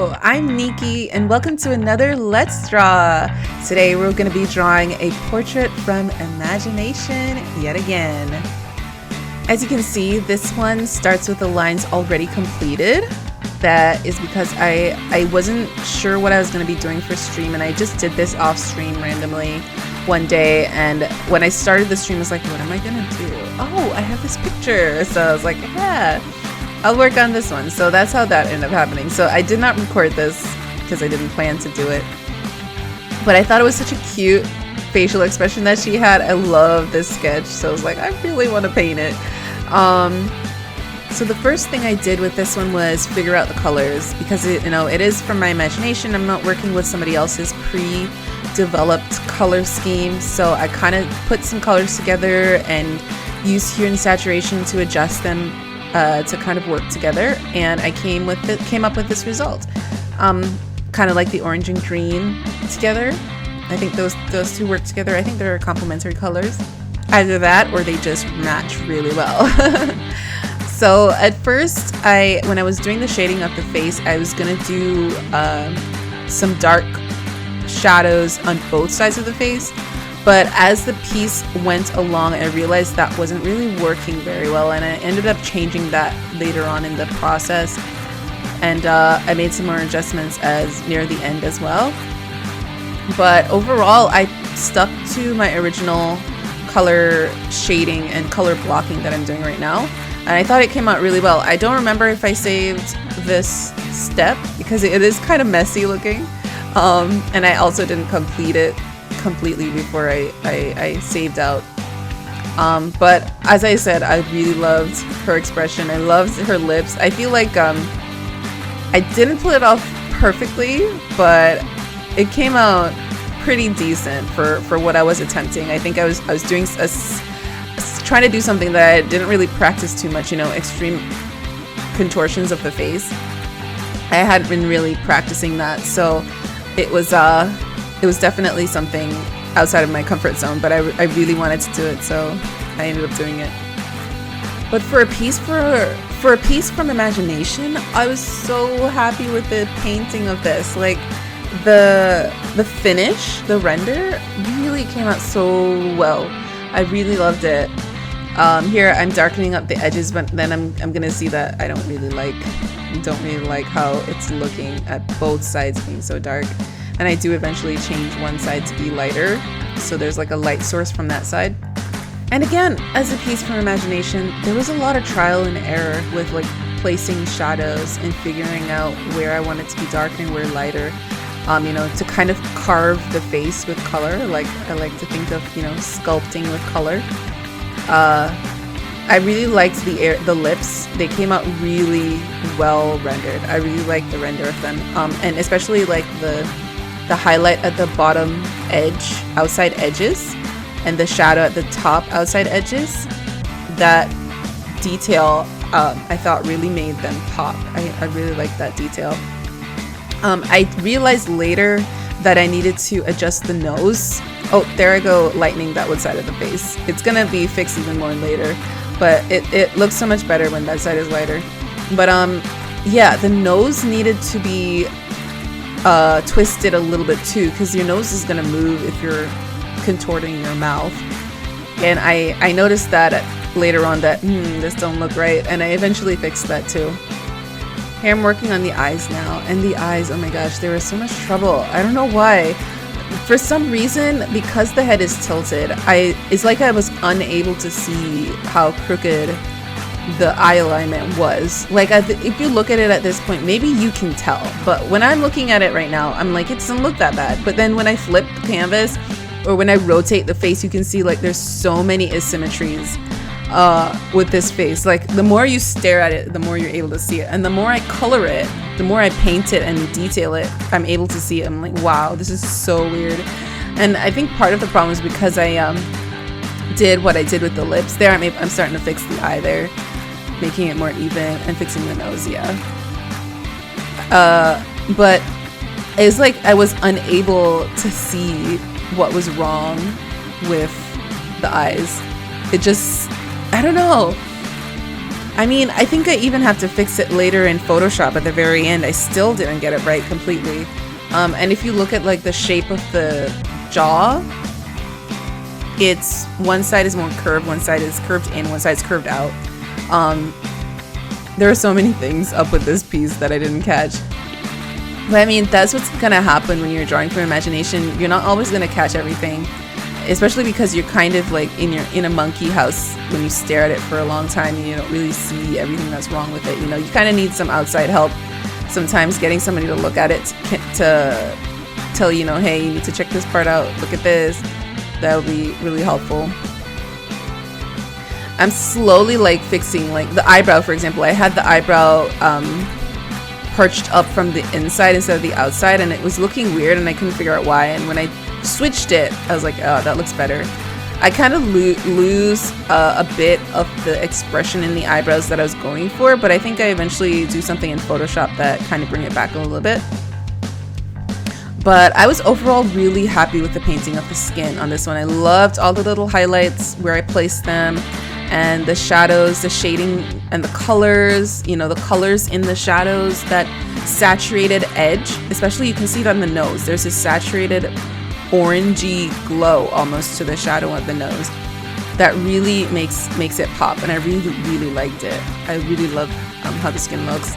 Hello, I'm Nikki and welcome to another Let's Draw. Today we're going to be drawing a portrait from imagination yet again. As you can see, this one starts with the lines already completed. That is because I wasn't sure what I was going to be doing for stream, and I just did this off stream randomly one day, and when I started the stream I was like, what am I going to do? Oh, I have this picture. So I was like, yeah, I'll work on this one. So that's how that ended up happening. So I did not record this because I didn't plan to do it, but I thought it was such a cute facial expression that she had. I love this sketch, so I was like, I really want to paint it. So the first thing I did with this one was figure out the colors, because it is from my imagination. I'm not working with somebody else's pre-developed color scheme, so I kind of put some colors together and used hue and saturation to adjust them to kind of work together, and I came up with this result. Kind of like the orange and green together. I think those two work together. I think they're complementary colors. Either that or they just match really well. So at first, when I was doing the shading of the face, I was gonna do some dark shadows on both sides of the face. But as the piece went along, I realized that wasn't really working very well, and I ended up changing that later on in the process. And I made some more adjustments as near the end as well. But overall, I stuck to my original color shading and color blocking that I'm doing right now, and I thought it came out really well. I don't remember if I saved this step because it is kind of messy looking, and I also didn't complete it completely before I saved out. But as I said, I really loved her expression. I loved her lips. I feel like I didn't pull it off perfectly, but it came out pretty decent for what I was attempting. I think I was doing trying to do something that I didn't really practice too much, extreme contortions of the face. I hadn't been really practicing that, so it was definitely something outside of my comfort zone, but I really wanted to do it, so I ended up doing it. But for a piece from imagination, I was so happy with the painting of this. Like the finish, the render really came out so well. I really loved it. Here I'm darkening up the edges, but then I'm gonna see that I don't really like how it's looking at both sides being so dark. And I do eventually change one side to be lighter, so there's like a light source from that side. And again, as a piece from imagination, there was a lot of trial and error with like placing shadows and figuring out where I want it to be darker and where lighter. To kind of carve the face with color. Like I like to think of, sculpting with color. I really liked the lips. They came out really well rendered. I really liked the render of them, and especially like the highlight at the bottom edge, outside edges, and the shadow at the top outside edges. That detail, I thought really made them pop. I really liked that detail. I realized later that I needed to adjust the nose. Oh, there I go, lightening that one side of the face. It's gonna be fixed even more later, but it looks so much better when that side is lighter. But yeah, the nose needed to be twisted a little bit too, because your nose is gonna move if you're contorting your mouth. And I noticed that later on that this don't look right, and I eventually fixed that too. Here I'm working on the eyes now, and the eyes, oh my gosh, there was so much trouble. I don't know why. For some reason, because the head is tilted, it's like I was unable to see how crooked the eye alignment was. Like if you look at it at this point, maybe you can tell, but when I'm looking at it right now, I'm like, it doesn't look that bad. But then when I flip the canvas or when I rotate the face, you can see like there's so many asymmetries with this face. Like the more you stare at it, the more you're able to see it, and the more I color it, the more I paint it and detail it, I'm able to see it. I'm like, wow, this is so weird. And I think part of the problem is because I did what I did with the lips there. I'm starting to fix the eye there, making it more even, and fixing the nose. Yeah. But it's like I was unable to see what was wrong with the eyes. It just, I don't know. I mean, I think I even have to fix it later in Photoshop at the very end. I still didn't get it right completely. And if you look at like the shape of the jaw, it's one side is more curved, one side is curved in, one side is curved out. There are so many things up with this piece that I didn't catch. But I mean, that's what's gonna happen when you're drawing from imagination. You're not always gonna catch everything, especially because you're kind of like in a monkey house when you stare at it for a long time and you don't really see everything that's wrong with it. You know, you kind of need some outside help. Sometimes getting somebody to look at it to tell you, hey, you need to check this part out. Look at this. That would be really helpful. I'm slowly like fixing like the eyebrow, for example. I had the eyebrow perched up from the inside instead of the outside, and it was looking weird and I couldn't figure out why. And when I switched it, I was like, oh, that looks better. I kind of lose a bit of the expression in the eyebrows that I was going for, but I think I eventually do something in Photoshop that kind of bring it back a little bit. But I was overall really happy with the painting of the skin on this one. I loved all the little highlights where I placed them, and the shadows, the shading, and the colors, the colors in the shadows, that saturated edge, especially you can see it on the nose. There's a saturated orangey glow almost to the shadow of the nose that really makes it pop, and I really liked it. I really love how the skin looks.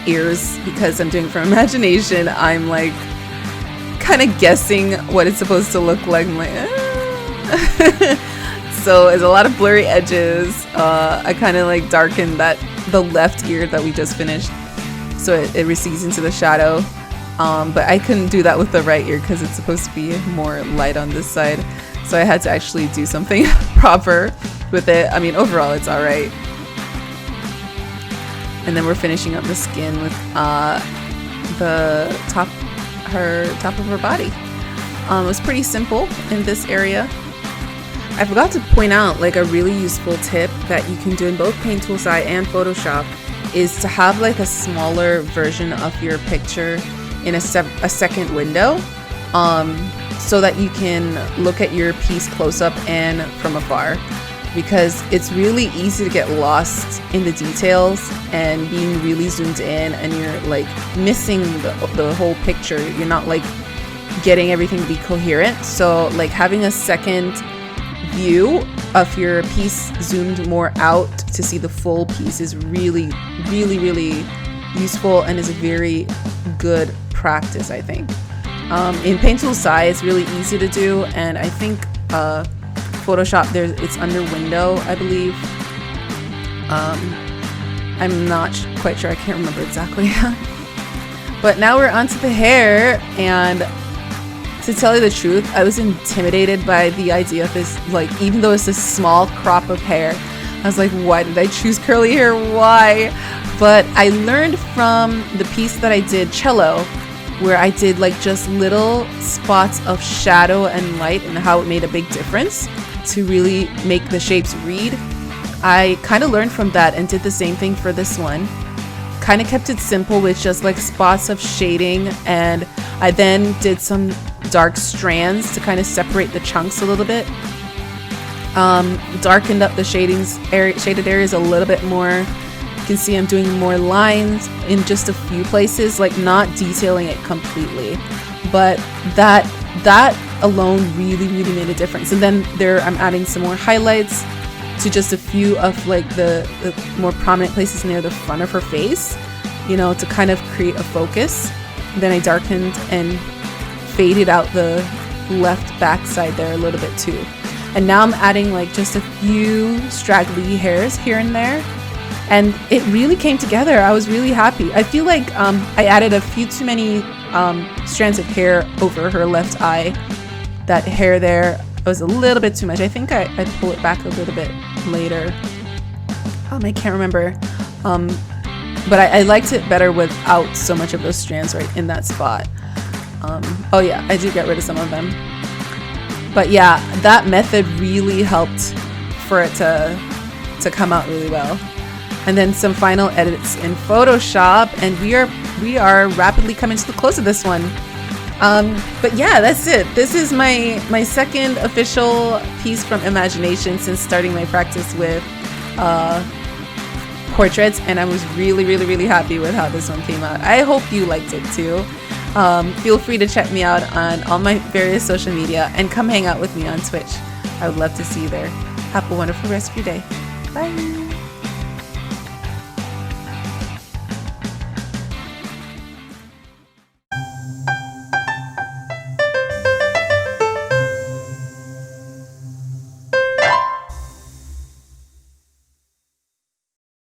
Ears, because I'm doing it from imagination, I'm like kind of guessing what it's supposed to look like. I'm like, so there's a lot of blurry edges. I kind of like darkened the left ear that we just finished, so it recedes into the shadow. But I couldn't do that with the right ear because it's supposed to be more light on this side. So I had to actually do something proper with it. I mean, overall, it's all right. And then we're finishing up the skin with the top of her body. It was pretty simple in this area. I forgot to point out like a really useful tip that you can do in both Paint Tool SAI and Photoshop is to have like a smaller version of your picture in a second window, so that you can look at your piece close up and from afar, because it's really easy to get lost in the details and being really zoomed in, and you're like missing the whole picture. You're not like getting everything to be coherent. So like having a second view of your piece zoomed more out to see the full piece is really useful and is a very good practice, I think. In Paint Tool SAI, it's really easy to do, and I think Photoshop, it's under window, I believe. I'm not quite sure, I can't remember exactly. But now we're onto the hair, and to tell you the truth, I was intimidated by the idea of this, like, even though it's a small crop of hair, I was like, why did I choose curly hair? Why? But I learned from the piece that I did, Cello, where I did like just little spots of shadow and light and how it made a big difference to really make the shapes read. I kind of learned from that and did the same thing for this one. Kind of kept it simple with just like spots of shading, and I then did some dark strands to kind of separate the chunks a little bit. Darkened up the shaded areas a little bit more. You can see I'm doing more lines in just a few places, like not detailing it completely, but that alone really made a difference. And then I'm adding some more highlights to just a few of like the more prominent places near the front of her face, to kind of create a focus. Then I darkened and faded out the left back side there a little bit too. And now I'm adding like just a few straggly hairs here and there. And it really came together. I was really happy. I feel like I added a few too many strands of hair over her left eye. That hair there was a little bit too much. I think I'd pull it back a little bit later. I can't remember. But I liked it better without so much of those strands right in that spot. Oh yeah, I did get rid of some of them. But yeah, that method really helped for it to come out really well. And then some final edits in Photoshop, and we are rapidly coming to the close of this one. But yeah, that's it. This is my second official piece from imagination since starting my practice with portraits, and I was really happy with how this one came out. I hope you liked it too. Feel free to check me out on all my various social media and come hang out with me on Twitch. I would love to see you there. Have a wonderful rest of your day. Bye.